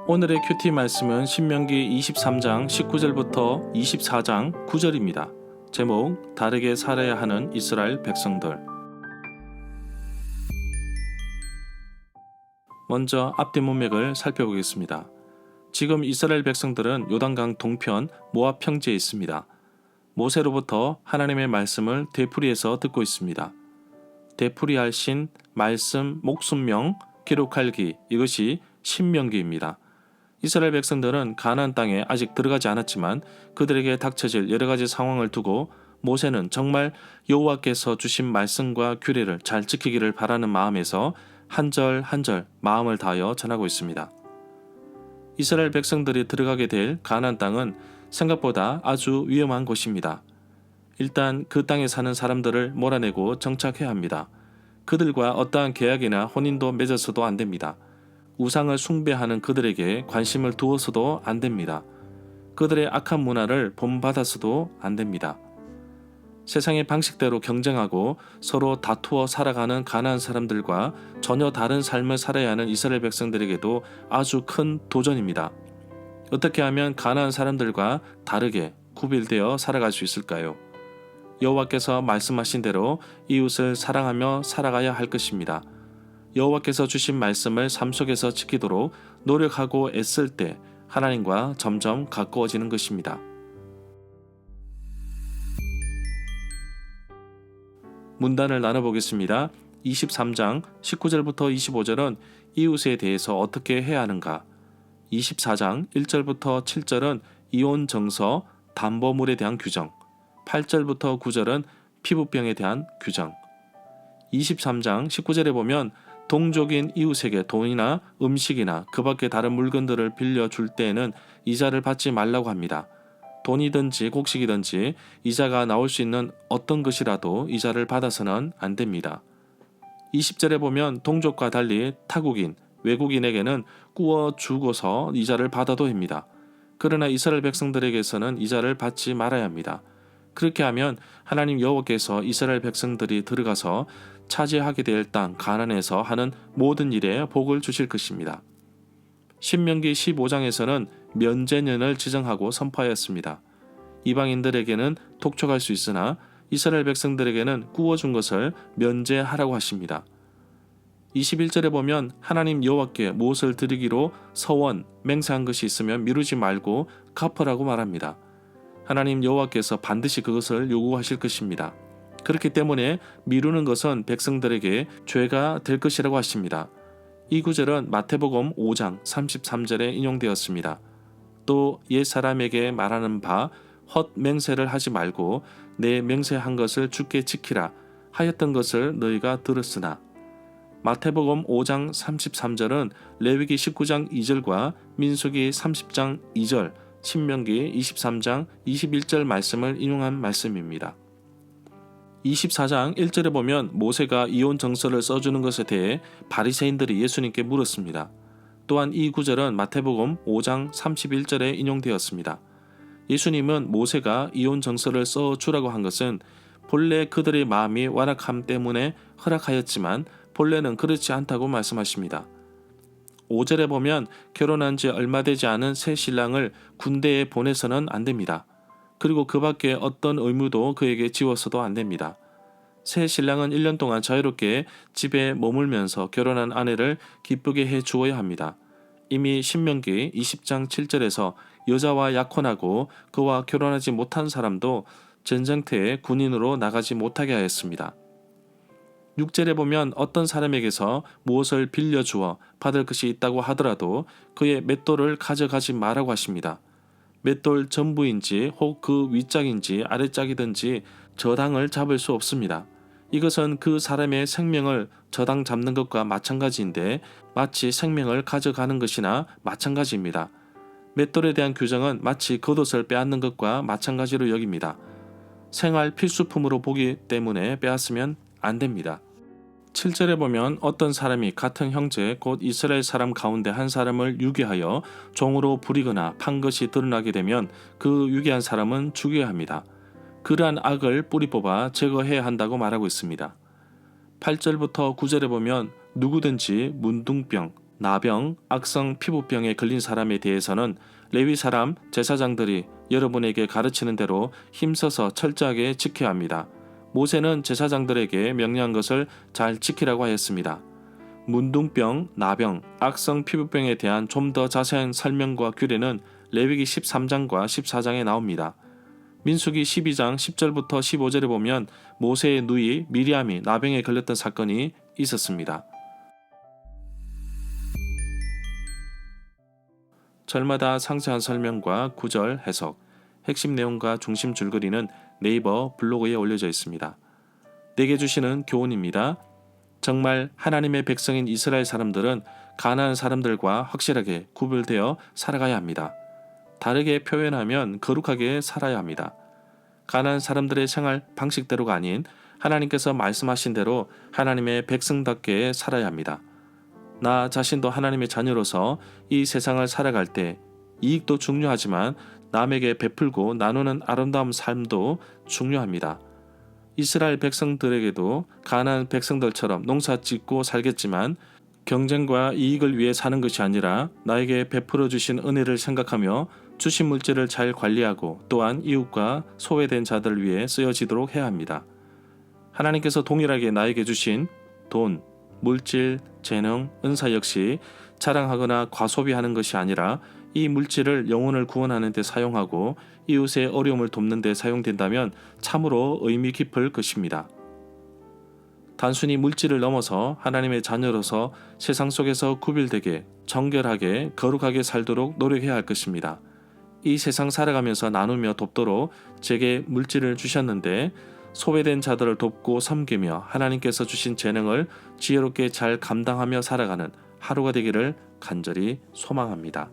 오늘의 큐티 말씀은 신명기 23장 19절부터 24장 9절입니다. 제목, 다르게 살아야 하는 이스라엘 백성들. 먼저 앞뒤 문맥을 살펴보겠습니다. 지금 이스라엘 백성들은 요단강 동편 모압 평지에 있습니다. 모세로부터 하나님의 말씀을 되풀이해서 듣고 있습니다. 되풀이할 신, 말씀, 목숨명, 기록할 기, 이것이 신명기입니다. 이스라엘 백성들은 가나안 땅에 아직 들어가지 않았지만 그들에게 닥쳐질 여러 가지 상황을 두고 모세는 정말 여호와께서 주신 말씀과 규례를 잘 지키기를 바라는 마음에서 한 절 한 절 마음을 다하여 전하고 있습니다. 이스라엘 백성들이 들어가게 될 가나안 땅은 생각보다 아주 위험한 곳입니다. 일단 그 땅에 사는 사람들을 몰아내고 정착해야 합니다. 그들과 어떠한 계약이나 혼인도 맺어서도 안 됩니다. 우상을 숭배하는 그들에게 관심을 두어서도 안 됩니다. 그들의 악한 문화를 본받아서도 안 됩니다. 세상의 방식대로 경쟁하고 서로 다투어 살아가는 가나안 사람들과 전혀 다른 삶을 살아야 하는 이스라엘 백성들에게도 아주 큰 도전입니다. 어떻게 하면 가나안 사람들과 다르게 구별되어 살아갈 수 있을까요? 여호와께서 말씀하신 대로 이웃을 사랑하며 살아가야 할 것입니다. 여호와께서 주신 말씀을 삶 속에서 지키도록 노력하고 애쓸 때 하나님과 점점 가까워지는 것입니다. 문단을 나눠보겠습니다. 23장 19절부터 25절은 이웃에 대해서 어떻게 해야 하는가? 24장 1절부터 7절은 이혼 정서, 담보물에 대한 규정, 8절부터 9절은 피부병에 대한 규정, 23장 19절에 보면 동족인 이웃에게 돈이나 음식이나 그 밖의 다른 물건들을 빌려줄 때에는 이자를 받지 말라고 합니다. 돈이든지 곡식이든지 이자가 나올 수 있는 어떤 것이라도 이자를 받아서는 안 됩니다. 20절에 보면 동족과 달리 타국인, 외국인에게는 꾸어 주고서 이자를 받아도 됩니다. 그러나 이스라엘 백성들에게서는 이자를 받지 말아야 합니다. 그렇게 하면 하나님 여호와께서 이스라엘 백성들이 들어가서 차지하게 될 땅 가나안에서 하는 모든 일에 복을 주실 것입니다. 신명기 15장에서는 면제년을 지정하고 선포하였습니다. 이방인들에게는 독촉할 수 있으나 이스라엘 백성들에게는 구워준 것을 면제하라고 하십니다. 21절에 보면 하나님 여호와께 무엇을 드리기로 서원, 맹세한 것이 있으면 미루지 말고 갚으라고 말합니다. 하나님 여호와께서 반드시 그것을 요구하실 것입니다. 그렇기 때문에 미루는 것은 백성들에게 죄가 될 것이라고 하십니다. 이 구절은 마태복음 5장 33절에 인용되었습니다. 또 옛사람에게 말하는 바 헛맹세를 하지 말고 내 맹세한 것을 주께 지키라 하였던 것을 너희가 들었으나, 마태복음 5장 33절은 레위기 19장 2절과 민수기 30장 2절, 신명기 23장 21절 말씀을 인용한 말씀입니다. 24장 1절에 보면 모세가 이혼 정서를 써주는 것에 대해 바리새인들이 예수님께 물었습니다. 또한 이 구절은 마태복음 5장 31절에 인용되었습니다. 예수님은 모세가 이혼 정서를 써주라고 한 것은 본래 그들의 마음이 완악함 때문에 허락하였지만 본래는 그렇지 않다고 말씀하십니다. 5절에 보면 결혼한 지 얼마 되지 않은 새 신랑을 군대에 보내서는 안 됩니다. 그리고 그 밖에 어떤 의무도 그에게 지워서도 안 됩니다. 새 신랑은 1년 동안 자유롭게 집에 머물면서 결혼한 아내를 기쁘게 해 주어야 합니다. 이미 신명기 20장 7절에서 여자와 약혼하고 그와 결혼하지 못한 사람도 전쟁터에 군인으로 나가지 못하게 하였습니다. 6절에 보면 어떤 사람에게서 무엇을 빌려주어 받을 것이 있다고 하더라도 그의 맷돌을 가져가지 말라고 하십니다. 맷돌 전부인지 혹 그 윗짝인지 아랫짝이든지 저당을 잡을 수 없습니다. 이것은 그 사람의 생명을 저당 잡는 것과 마찬가지인데 마치 생명을 가져가는 것이나 마찬가지입니다. 맷돌에 대한 규정은 마치 겉옷을 빼앗는 것과 마찬가지로 여깁니다. 생활 필수품으로 보기 때문에 빼앗으면 안 됩니다. 7절에 보면 어떤 사람이 같은 형제 곧 이스라엘 사람 가운데 한 사람을 유괴하여 종으로 부리거나 판 것이 드러나게 되면 그 유괴한 사람은 죽여야 합니다. 그러한 악을 뿌리 뽑아 제거해야 한다고 말하고 있습니다. 8절부터 9절에 보면 누구든지 문둥병, 나병, 악성 피부병에 걸린 사람에 대해서는 레위 사람 제사장들이 여러분에게 가르치는 대로 힘써서 철저하게 지켜야 합니다. 모세는 제사장들에게 명령한 것을 잘 지키라고 하였습니다. 문둥병, 나병, 악성 피부병에 대한 좀 더 자세한 설명과 규례는 레위기 13장과 14장에 나옵니다. 민수기 12장 10절부터 15절에 보면 모세의 누이 미리암이 나병에 걸렸던 사건이 있었습니다. 절마다 상세한 설명과 구절 해석, 핵심 내용과 중심 줄거리는 네이버 블로그에 올려져 있습니다. 내게 주시는 교훈입니다. 정말 하나님의 백성인 이스라엘 사람들은 가나안 사람들과 확실하게 구별되어 살아가야 합니다. 다르게 표현하면 거룩하게 살아야 합니다. 가나안 사람들의 생활 방식대로가 아닌 하나님께서 말씀하신 대로 하나님의 백성답게 살아야 합니다. 나 자신도 하나님의 자녀로서 이 세상을 살아갈 때 이익도 중요하지만 남에게 베풀고 나누는 아름다운 삶도 중요합니다. 이스라엘 백성들에게도 가나안 백성들처럼 농사 짓고 살겠지만 경쟁과 이익을 위해 사는 것이 아니라 나에게 베풀어 주신 은혜를 생각하며 주신 물질을 잘 관리하고 또한 이웃과 소외된 자들을 위해 쓰여지도록 해야 합니다. 하나님께서 동일하게 나에게 주신 돈, 물질, 재능, 은사 역시 자랑하거나 과소비하는 것이 아니라 이 물질을 영혼을 구원하는 데 사용하고 이웃의 어려움을 돕는 데 사용된다면 참으로 의미 깊을 것입니다. 단순히 물질을 넘어서 하나님의 자녀로서 세상 속에서 구별되게 정결하게 거룩하게 살도록 노력해야 할 것입니다. 이 세상 살아가면서 나누며 돕도록 제게 물질을 주셨는데 소외된 자들을 돕고 섬기며 하나님께서 주신 재능을 지혜롭게 잘 감당하며 살아가는 하루가 되기를 간절히 소망합니다.